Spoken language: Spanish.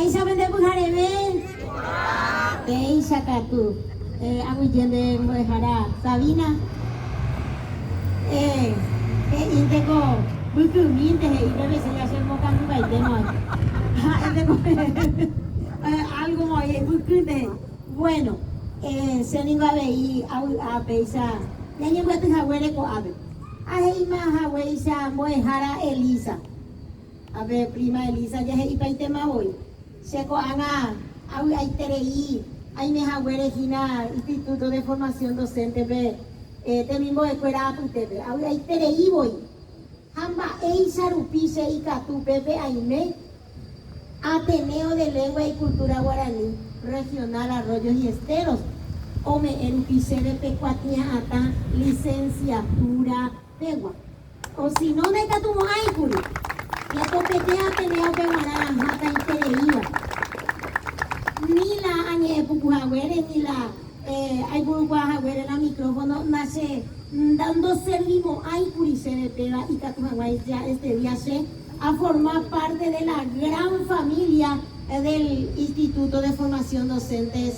Aisha vende bujarebe. Aisha katu. Aguillende mojara. Sabina. Inteko. Buku minte y se le hace moca mi baile no. Algo muy buku. Bueno, se ni va a ver a pensar. Ya ni voy a dejar ver con ave. Ahí más a mojara Elisa. A ver, prima Elisa, ya es el tema hoy. Se coana, hay terei, hay Regina, Instituto de Formación Docente, te mismo de escuela Putebe, hay terei voy. Hamba Eisa Rupice y Catu Pepe Aime, Ateneo de Lengua y Cultura Guaraní, Regional Arroyos y Esteros. Ome Erupice de Pecuatia Ata, licenciatura Pegua. O si no, de Catu Moaicuri. La competencia Ateneo de Guaranja, increíble. Ni la añe Pucujahuere, ni la hay Pucujahuere, la micrófono nace dándose el limo, hay Curice de Pega y Catujahuay ya este día se a formar parte de la gran familia del Instituto de Formación Docente.